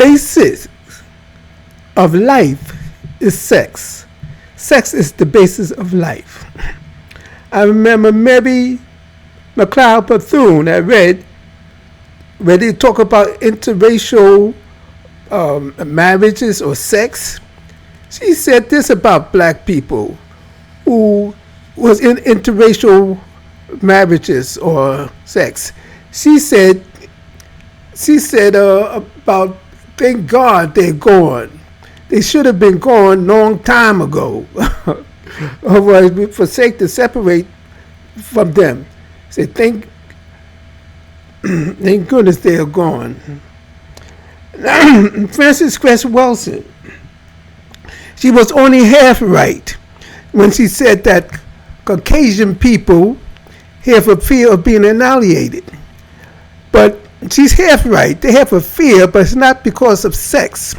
basis of life is sex. Sex is the basis of life. I remember Mary McLeod Bethune, I read, where they talk about interracial marriages or sex. She said this about black people who was in interracial marriages or sex. She said about, thank God they're gone. They should have been gone long time ago. Otherwise, we forsake to separate from them. Say, thank goodness they are gone. Frances Cress Wilson, she was only half right when she said that Caucasian people have a fear of being annihilated. But she's half right. They have a fear, but it's not because of sex.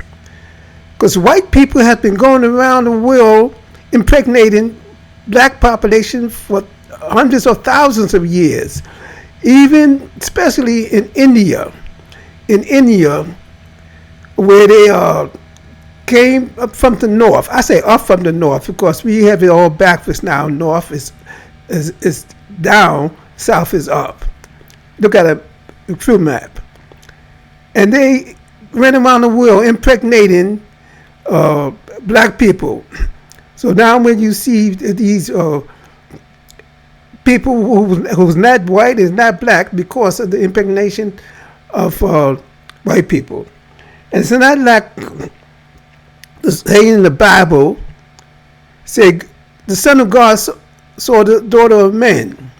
Because white people have been going around the world impregnating black population for hundreds of thousands of years. Even, especially in India, where they came up from the north. I say up from the north because we have it all backwards now. North is down, south is up. Look at a true map. And they went around the world impregnating black people. So now when you see these people who's not white is not black because of the impregnation of white people. And it's not like the saying in the Bible say the Son of God saw the daughter of men.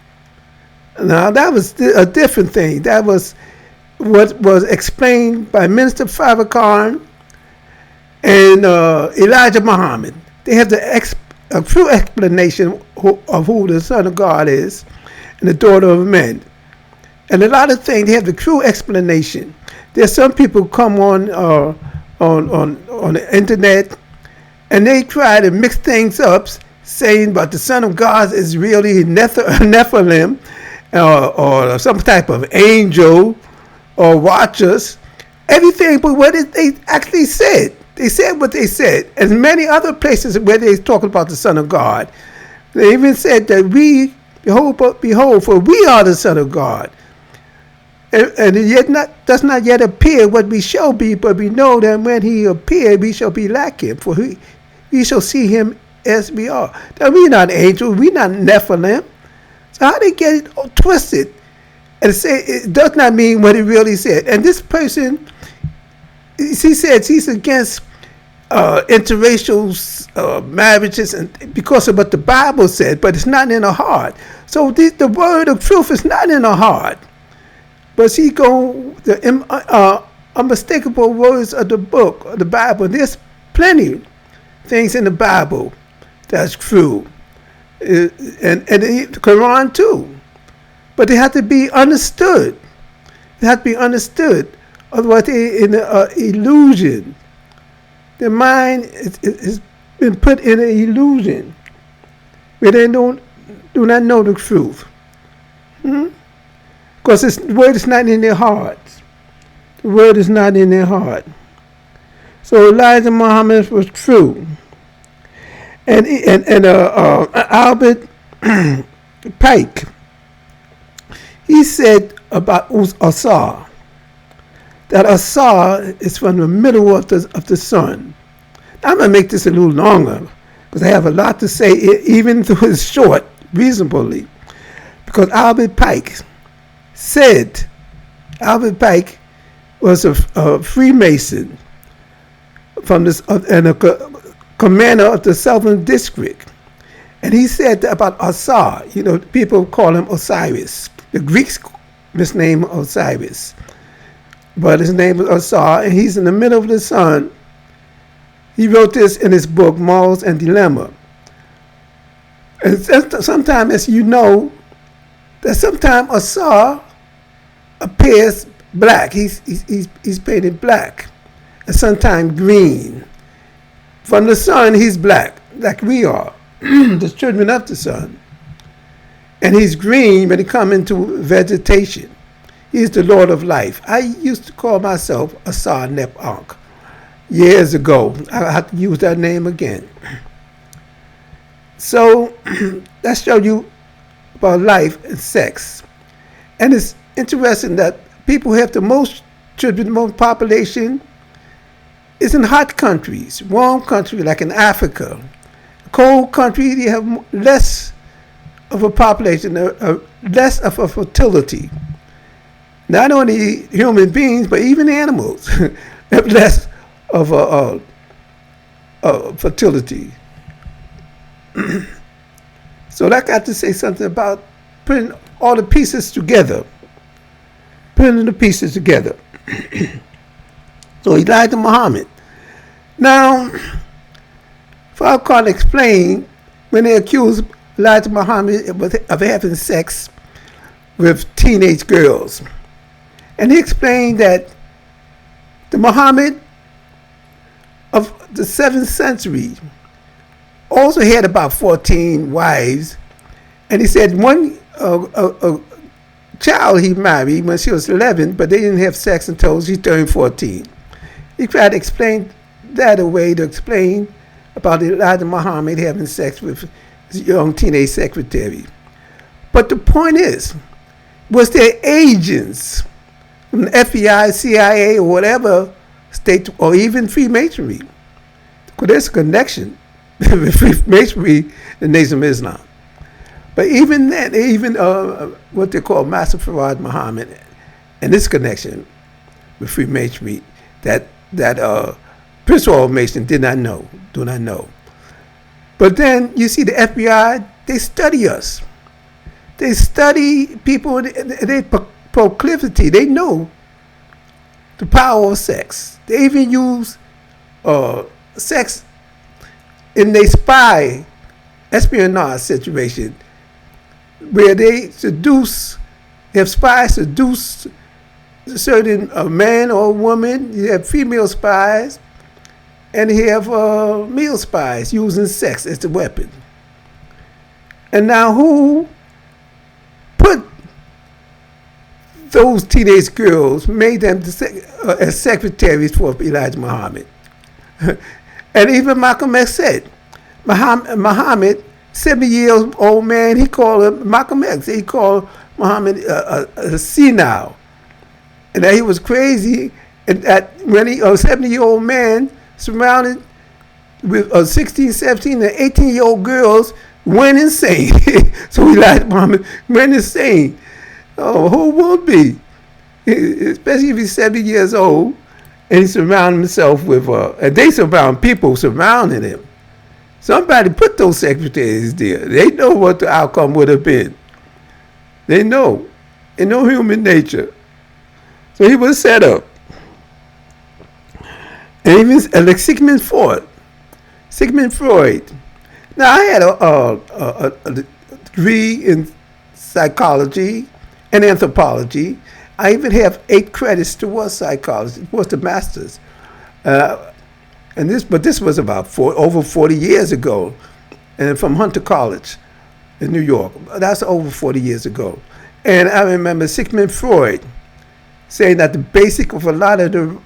Now that was a different thing. That was what was explained by Minister Farrakhan and Elijah Muhammad. They have a true explanation of who the Son of God is and the daughter of men. And a lot of things, they have the true explanation. There's some people come on the internet and they try to mix things up, saying but the Son of God is really Nephilim or some type of angel or watchers. Everything but what they actually said. They said what they said. And many other places where they talk about the Son of God, they even said that we, behold, for we are the Son of God. And it yet does not yet appear what we shall be, but we know that when he appears, we shall be like him, for we shall see him as we are. Now, we're not angels, we're not Nephilim. So how they get it all twisted and say it does not mean what it really said. And this person, she said she's against interracial marriages and because of what the Bible said, but it's not in her heart. So the word of truth is not in her heart. But she the unmistakable words of the book, of the Bible. There's plenty things in the Bible that's true. And the Quran too. But they have to be understood. They have to be understood. Otherwise they're in an illusion. Their mind has been put in an illusion where they do not know the truth. Because the word is not in their hearts. The word is not in their heart. So Elijah Muhammad was true. And Albert Pike, he said about Asar, that Asar is from the middle of the sun. Now, I'm going to make this a little longer because I have a lot to say, even though it's short, reasonably. Because Albert Pike was a Freemason from this, and a commander of the Southern District. And he said about Asar, people call him Osiris. The Greeks misnamed Osiris. But his name is Asar, and he's in the middle of the sun. He wrote this in his book, Morals and Dilemma. And sometimes, as you know, that sometimes Asar appears black. He's painted black. And sometimes green. From the sun, he's black, like we are, the children of the sun. And he's green when he comes into vegetation. He's the Lord of life. I used to call myself a Sarnep Ankh years ago. I have to use that name again. So that showed you about life and sex. And it's interesting that people who have the most children, the most population, is in hot countries, warm countries like in Africa. Cold country, they have less of a population, less of a fertility. Not only human beings, but even animals have less of a fertility. So that got to say something about putting all the pieces together. Putting the pieces together. So Elijah Muhammad. Now, Farrakhan explained when they accused Elijah Muhammad of having sex with teenage girls. And he explained that the Muhammad of the 7th century also had about 14 wives. And he said one child he married when she was 11, but they didn't have sex until she turned 14. He tried to explain that away to explain about Elijah Muhammad having sex with his young teenage secretary. But the point is, was there agents from the FBI, CIA, or whatever state, or even Freemasonry? Because there's a connection with Freemasonry and the Nation of Islam. But even then, even what they call Master Farad Muhammad and this connection with Freemasonry, that Principal Mason do not know. But then you see the FBI, they study us. They study people, their proclivity. They know the power of sex. They even use sex in their spy espionage situation, where they have spies seduce certain man or woman. You have female spies, and you have male spies using sex as the weapon. And now who put those teenage girls, made them as secretaries for Elijah Muhammad? And even Malcolm X said, Muhammad, 70-year-old man, he called him Malcolm X. He called Muhammad a senile, and that he was crazy, and that when he, a 70-year-old man surrounded with 16, 17, and 18-year-old girls went insane. So Elijah Muhammad went insane. Oh, who won't be? Especially if he's 70 years old and he surrounded himself with, and they surround people surrounding him. Somebody put those secretaries there. They know what the outcome would have been. They know. They know human nature. So he was set up. And even like Sigmund Freud. Now I had a degree in psychology and anthropology. I even have 8 credits towards psychology, towards the master's. But this was about over 40 years ago, and from Hunter College in New York. That's over 40 years ago. And I remember Sigmund Freud saying that the basic of a lot of the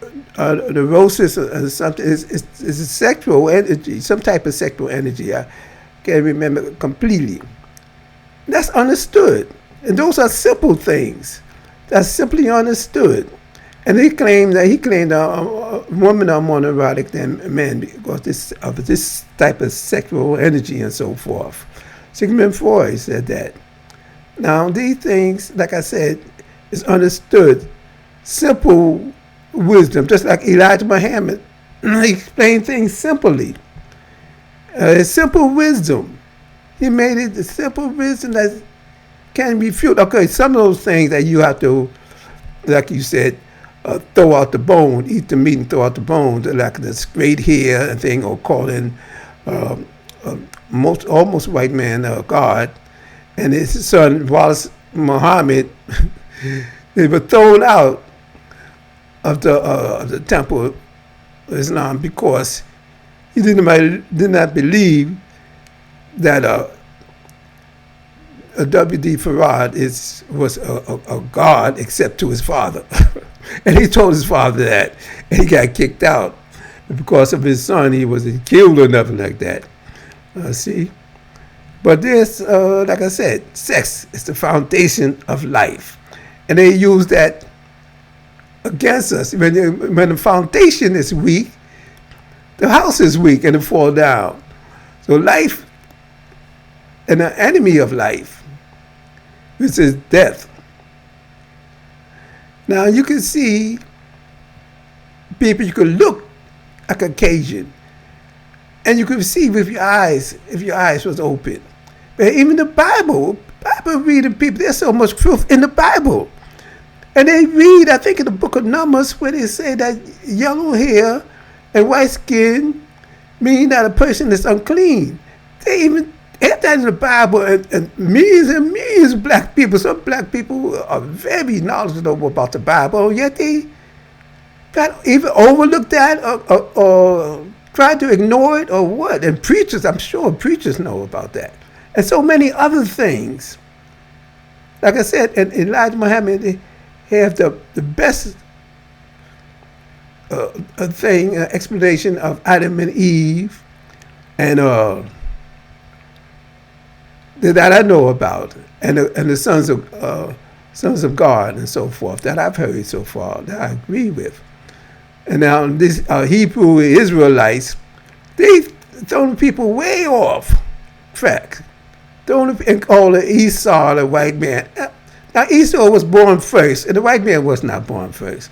neurosis or something is a sexual energy, some type of sexual energy. I can't remember completely. That's understood. And those are simple things. That's simply understood. And he claimed women are more neurotic than men because of this type of sexual energy and so forth. Sigmund Freud said that. Now, these things, like I said, is understood. Simple wisdom, just like Elijah Muhammad. He explained things simply. Simple wisdom. He made it the simple wisdom that can be fueled. Okay, some of those things that you have to, like you said, throw out the bone, eat the meat and throw out the bones, like the straight hair thing, or calling almost white man God, and his son Wallace Muhammad, they were thrown out of the temple of Islam because he did not believe that W.D. Farad was a god except to his father. And he told his father that. And he got kicked out. Because of his son, he wasn't killed or nothing like that. See? But this, like I said, sex is the foundation of life. And they use that against us. When the foundation is weak, the house is weak and it falls down. So life and the enemy of life, which is death. Now you can see people, you can look like a Cajun, and you can see with your eyes, if your eyes was open. But even the Bible reading people, there's so much truth in the Bible. And they read, I think in the book of Numbers, where they say that yellow hair and white skin mean that a person is unclean. They even have that in the Bible, and millions of black people. Some black people are very knowledgeable about the Bible, yet they got either overlooked that or tried to ignore it or what. And preachers, I'm sure preachers know about that. And so many other things. Like I said, and Elijah Muhammad, they have the best explanation of Adam and Eve, and that I know about, and the sons of God and so forth that I've heard so far that I agree with. And now these Hebrew Israelites, they thrown people way off track. And call Esau the white man. Now Esau was born first, and the white man was not born first.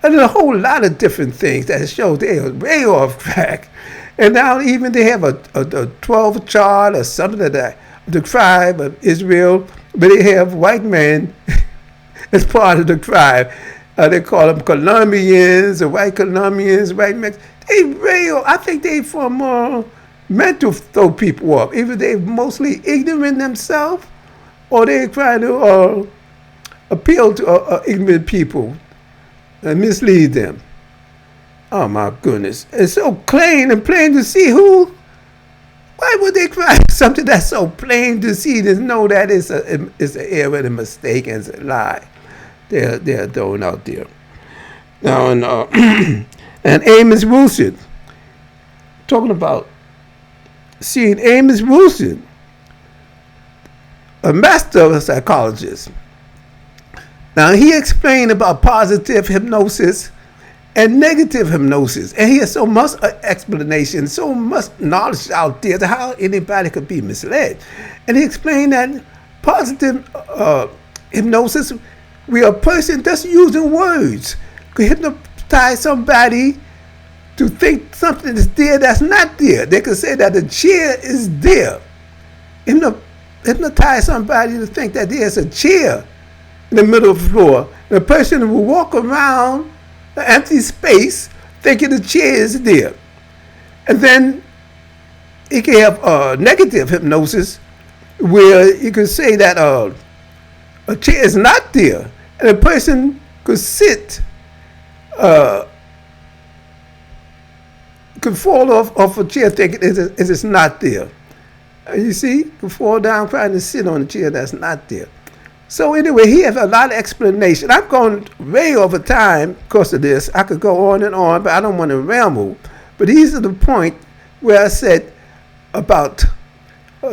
And there's a whole lot of different things that show they are way off track. And now even they have a 12 chart or something like that, the tribe of Israel, but they have white men as part of the tribe. They call them Colombians or white Colombians, white Mexicans. I think they from meant to throw people off. Either they're mostly ignorant themselves, or they're trying to appeal to ignorant people and mislead them. Oh my goodness. It's so plain to see why would they cry something that's so plain to see? There's know that it's an error and a mistake and it's a lie. They're throwing out there. Now, and Amos Wilson, talking about seeing Amos Wilson, a master psychologist. Now, he explained about positive hypnosis and negative hypnosis. And he has so much explanation, so much knowledge out there to how anybody could be misled. And he explained that positive hypnosis, where a person just using words could hypnotize somebody to think something is there that's not there. They could say that the chair is there. Hypnotize somebody to think that there's a chair in the middle of the floor. The person will walk around an empty space thinking the chair is there. And then you can have negative hypnosis, where you can say that a chair is not there, and a person could sit, could fall off a chair thinking it's not there. You see, could fall down trying to sit on a chair that's not there. So anyway, he has a lot of explanation. I'm going way over time because of this. I could go on and on, but I don't want to ramble. But these are the point where I said about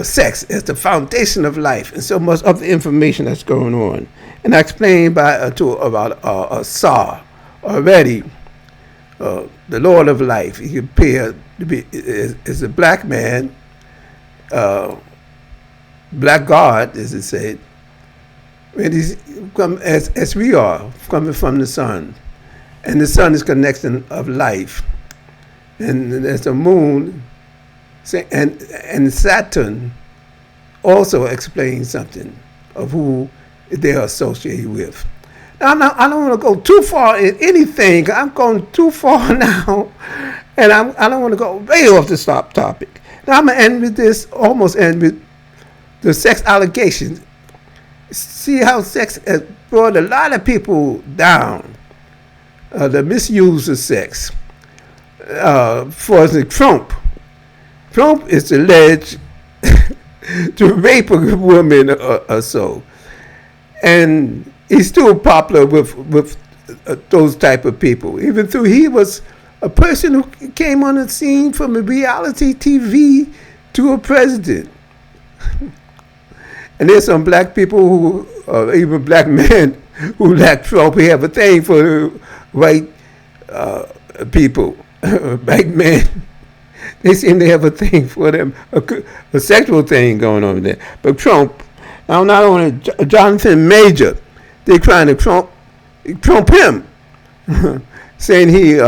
sex as the foundation of life and so much of the information that's going on. And I explained about Sar already, the Lord of life. He appeared to be is a black man, black God, as it said. And he's come as we are, coming from the sun. And the sun is connection of life. And there's a moon, and Saturn also explains something of who they're associated with. Now, I don't want to go too far in anything. I'm going too far now, and I don't want to go way off the topic. Now I'm going to end with this, almost end with the sex allegations. See how sex has brought a lot of people down. The misuse of sex. For instance, Trump is alleged to rape a woman or so. And he's still popular with those type of people, even though he was a person who came on the scene from a reality TV to a president. And there's some black people who, even black men, who like Trump. We have a thing for white people, black men. They seem to have a thing for them, a sexual thing going on there. But Trump, now not only Jonathan Major, they're trying to Trump him, saying he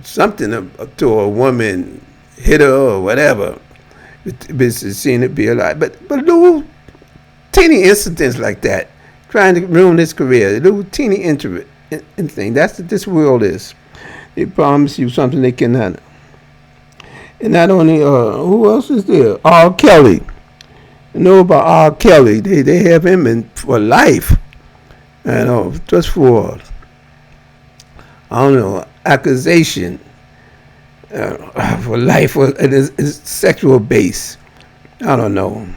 something to a woman, hit her or whatever. It's seen it be a lie. But little teeny incidents like that, trying to ruin his career, little teeny thing. That's what this world is. They promise you something they cannot. And not only, who else is there? R. Kelly. You know about R. Kelly. They have him in for life. Just for, I don't know, accusation for life, for his sexual base. I don't know.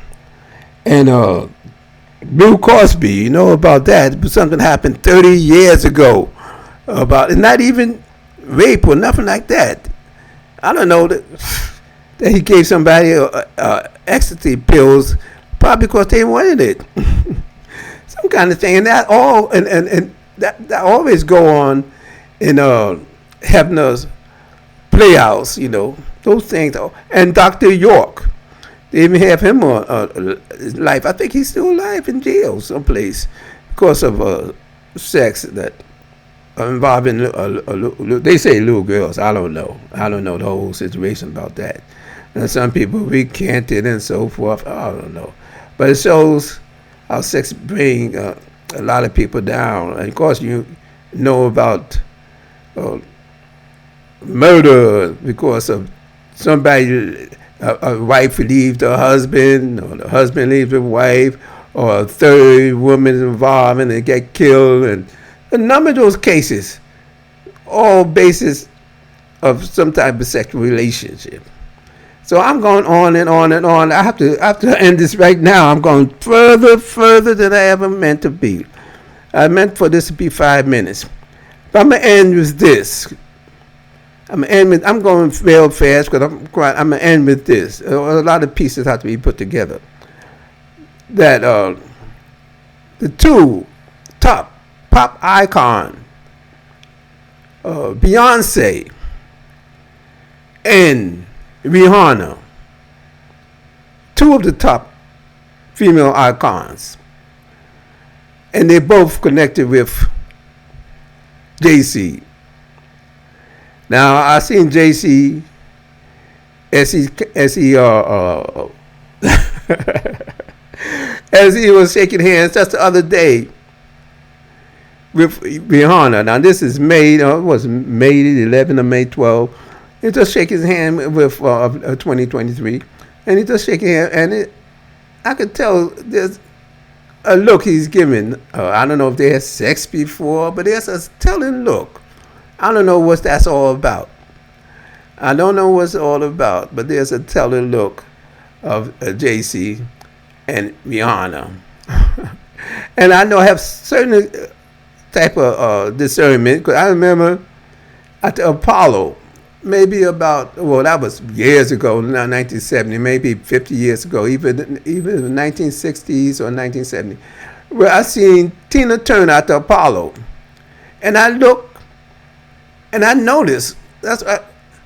And Bill Cosby, you know about that. But something happened 30 years ago about, and not even rape or nothing like that. I don't know that he gave somebody ecstasy pills, probably because they wanted it. Some kind of thing, and that all and that always go on in Hebner's Playhouse, those things. And Dr. York, they even have him on life. I think he's still alive in jail someplace because of sex that involving they say little girls. I don't know the whole situation about that. And some people recanted and so forth. I don't know, but it shows how sex bring a lot of people down. And of course, you know about murder because of somebody, a wife leaves her husband, or the husband leaves the wife, or a third woman is involved and they get killed, and a number of those cases, all basis of some type of sexual relationship. So I'm going on and on and on. I have to end this right now. I'm going further than I ever meant to be. I meant for this to be 5 minutes. But I'm going to end with this. I'm going real fast because I'm going to end with this. A lot of pieces have to be put together. That the two top pop icon, Beyonce and Rihanna, two of the top female icons, and they both connected with JC. Now I seen JC as he as he was shaking hands just the other day with Rihanna. Now this is May, it was May 11 or May 12. He just shake his hand with 2023, and he just shaking hands, and I could tell there's a look he's giving. I don't know if they had sex before, but there's a telling look. I don't know what that's all about. I don't know what's all about, but there's a telling look of JC and Rihanna. And I know I have certain type of discernment, because I remember at the Apollo, maybe about, well, that was years ago, now 1970, maybe 50 years ago, even the 1960s or 1970, where I seen Tina Turner at the Apollo. And I looked, and I noticed,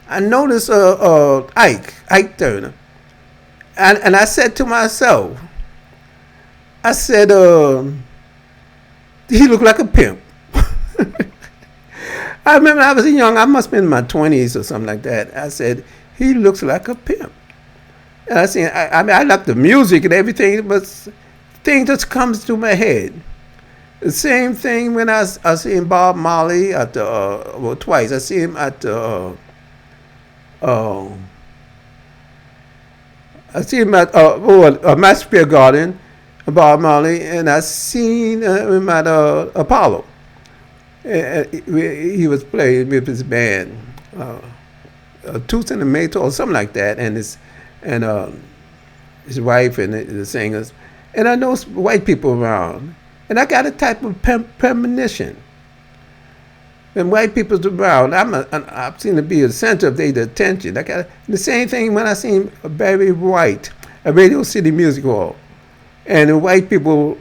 I noticed Ike Turner. And I said to myself, I said, he looked like a pimp. I remember I was young, I must have been in my 20s or something like that. I said, he looks like a pimp. And I said, I mean, I like the music and everything, but thing just comes to my head. The same thing when I seen Bob Marley at the, well, twice. I see him at the, I see him at Madison Square Garden, Bob Marley, and I seen him at Apollo. He was playing with his band, Tooth and the Maytor or something like that, and his wife and the singers, and I know white people around, and I got a type of premonition. When white people's around, I seem to be the center of their attention. I got the same thing when I seen Barry White at Radio City Music Hall, and the white people.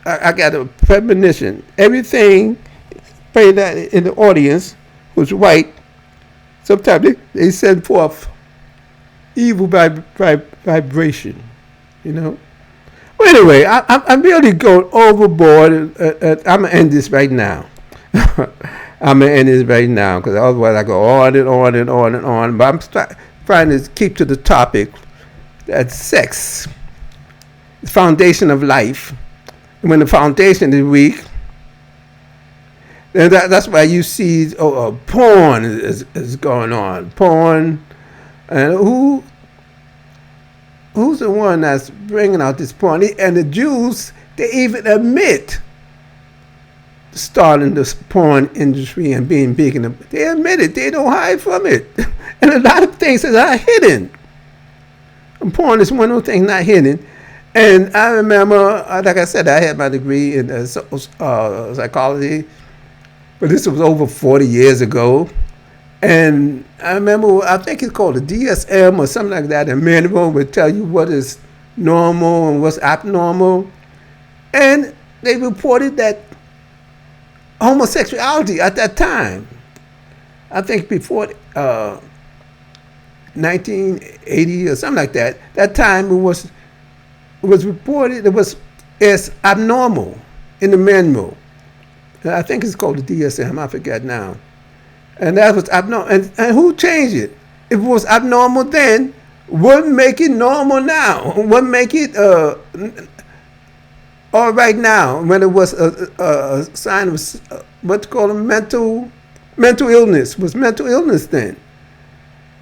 I got a premonition. Everything played that in the audience was white. Sometimes they send forth evil vibration, you know. Well, anyway, I'm really going overboard. I'm going to end this right now. I'm going to end this right now because otherwise I go on and on and on and on. But I'm trying to keep to the topic that sex, the foundation of life. And when the foundation is weak, then that's why you see porn is going on. Porn, and who's the one that's bringing out this porn? And the Jews, they even admit starting the porn industry and being big in it. They admit it. They don't hide from it. And a lot of things are not hidden. And porn is one of those things not hidden. And I remember, like I said, I had my degree in psychology, but this was over 40 years ago. And I remember, I think it's called a DSM or something like that. And manual would tell you what is normal and what's abnormal. And they reported that homosexuality at that time, I think before 1980 or something like that, that time it was reported as abnormal in the manual. I think it's called the DSM, I forget now. And that was abnormal. And who changed it? If it was abnormal then, what make it normal now? What make it all right now when it was a sign of what's called a mental illness? It was mental illness then.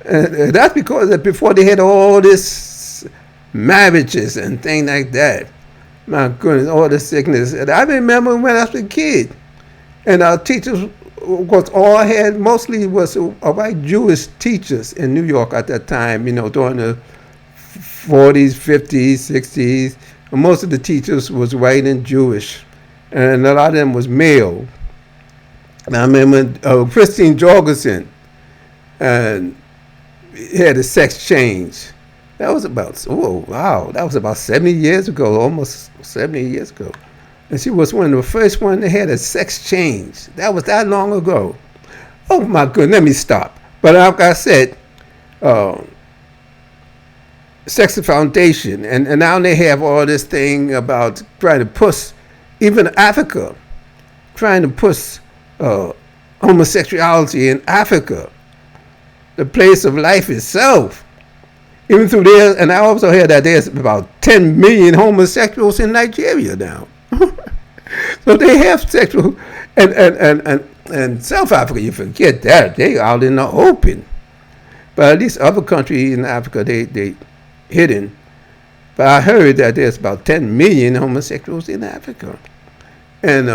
And that's because before they had all this marriages and things like that. My goodness, all the sickness. And I remember when I was a kid, and our teachers mostly was white Jewish teachers in New York at that time, during the 40s, 50s, 60s. And most of the teachers was white and Jewish, and a lot of them was male. And I remember Christine Jorgensen had a sex change. That was about, that was about 70 years ago, almost 70 years ago. And she was one of the first ones that had a sex change. That was that long ago. Oh my goodness, let me stop. But like I said, sex the foundation. And now they have all this thing about trying to push, even Africa, trying to push homosexuality in Africa, the place of life itself. Even through there, and I also hear that there's about 10 million homosexuals in Nigeria now. So they have sexual, and South Africa, you forget that, they out in the open. But at least other countries in Africa, they hidden. But I heard that there's about 10 million homosexuals in Africa. And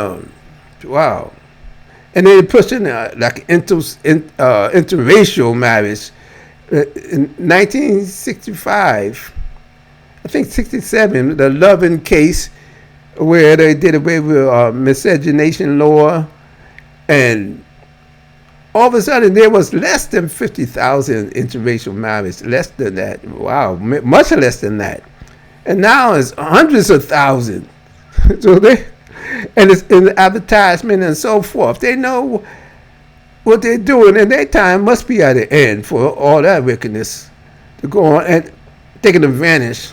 wow. And they're pushing like interracial marriage. In 1965, I think 67, the Loving case, where they did away with miscegenation law, and all of a sudden there was less than 50,000 interracial marriages, less than that. Wow, much less than that. And now it's hundreds of thousands. So and it's in the advertisement and so forth. They know what they're doing, and their time must be at the end for all that wickedness to go on and taking advantage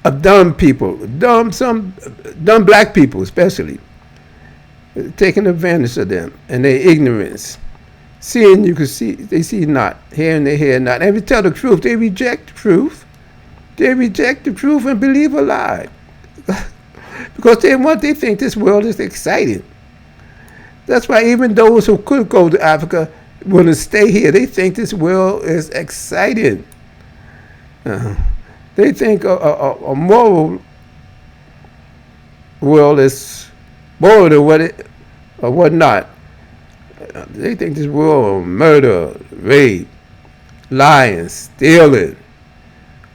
of dumb people, dumb black people especially, taking advantage of them and their ignorance. Seeing you can see, they see not. Hearing they hear not. And if you tell the truth, they reject the truth. They reject the truth and believe a lie. Because they think this world is exciting. That's why even those who could go to Africa want to stay here. They think this world is exciting. They think a moral world is more than what it or what not. They think this world murder, rape, lying, stealing,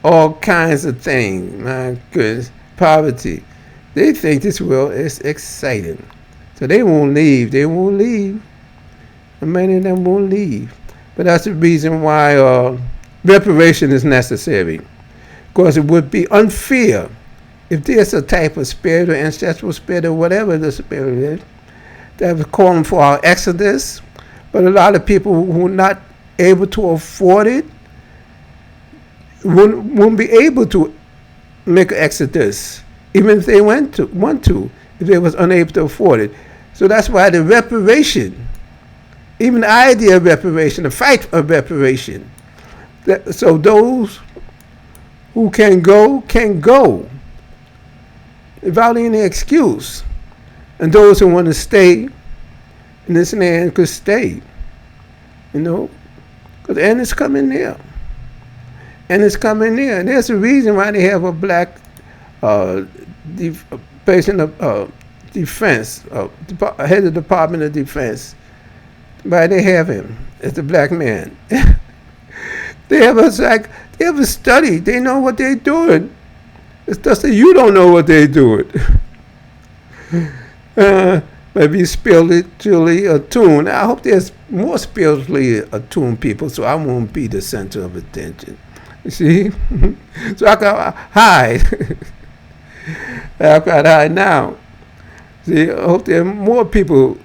all kinds of things. My goodness, poverty. They think this world is exciting. So they won't leave. They won't leave. Many of them won't leave. But that's the reason why reparation is necessary. Because it would be unfair if there's a type of spirit or ancestral spirit or whatever the spirit is that was calling for our exodus. But a lot of people who are not able to afford it won't be able to make an exodus, even if they want to, if they was unable to afford it. So that's why the reparation, even the idea of reparation, the fight of reparation. So those who can go without any excuse. And those who want to stay in this land could stay. Because the end is coming near. And it's coming near. And there's a reason why they have a black person of defense, head of the Department of Defense. Why they have him as a black man. They have a study. They know what they're doing. It's just that you don't know what they're doing. Maybe spiritually attuned. I hope there's more spiritually attuned people, so I won't be the center of attention. You see? So I can hide. I can hide now. See, I hope there are more people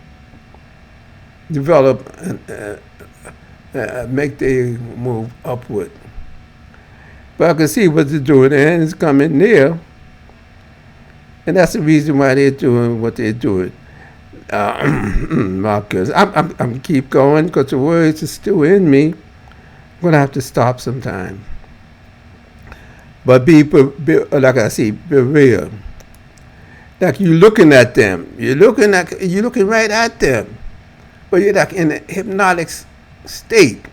develop and make their move upward. But I can see what they're doing, and it's coming near. And that's the reason why they're doing what they're doing. Marcus, I'm keep going because the words are still in me. I'm going to have to stop sometime. But be like I say, be real. Like you're looking at them. You're looking right at them. But you're like in a hypnotic state.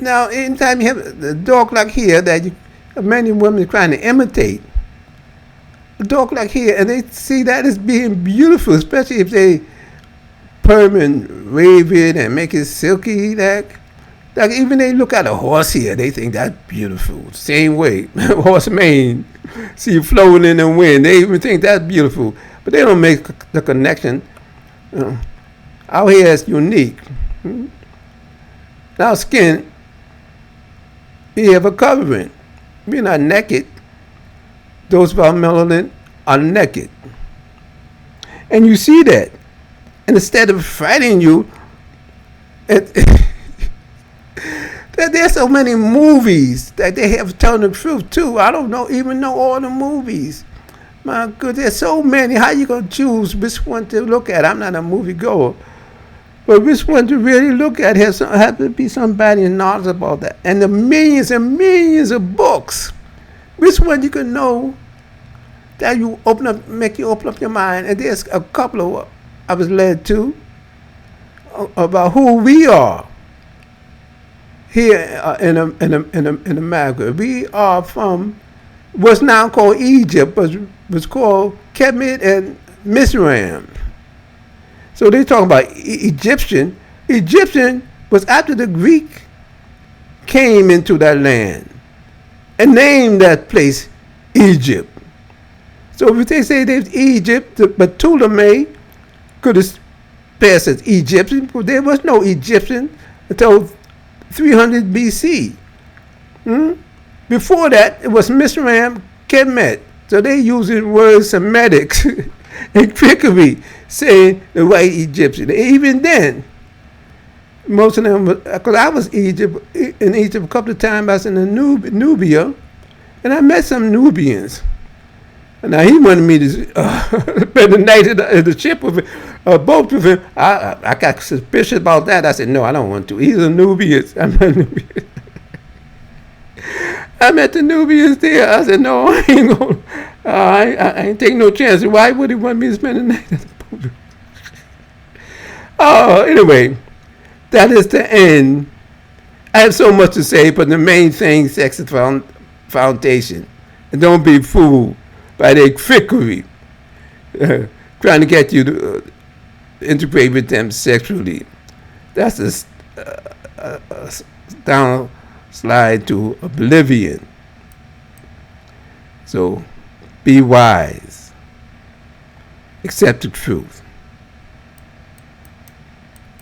Now, anytime you have a dog like here that many women are trying to imitate, a dog like here, and they see that as being beautiful, especially if they perm and wave it and make it silky. Like even they look at a horse here, they think that's beautiful. Same way, horse mane, see floating in the wind, they even think that's beautiful, but they don't make the connection. Out here is unique. Our skin, we have a covering. We're not naked. Those without melanin are naked. And you see that. And instead of fighting you, there's so many movies that they have telling the truth too. I don't even know all the movies. My goodness, there's so many. How you gonna choose which one to look at? I'm not a movie goer. But which one to really look at has to be somebody who knows about that. And the millions and millions of books. Which one you can know that make you open up your mind. And there's a couple of I was led to about who we are here in America. We are from what's now called Egypt, but was called Kemet and Mizraim. So they talking about Egyptian. Egyptian was after the Greek came into that land and named that place Egypt. So if they say there's Egypt, but Ptolemy could have passed as Egyptian, but there was no Egyptian until 300 BC. Before that, it was Mizraim, Kemet. So they using words Semitics and trickery, saying the white Egyptian. Even then, most of them, because I was in Egypt a couple of times. I was in Nubia, and I met some Nubians. Now he wanted me to spend the night at the ship with boat with him. I got suspicious about that. I said, no, I don't want to. He's a Nubian. I'm not Nubian. I met the Nubians there. I said, no, I ain't going. I ain't taking no chance. Why would he want me to spend the night at the boat? Anyway, that is the end. I have so much to say, but the main thing, sex is foundation. And don't be fooled by their trickery, trying to get you to integrate with them sexually. That's a down slide to oblivion. So be wise. Accept the truth.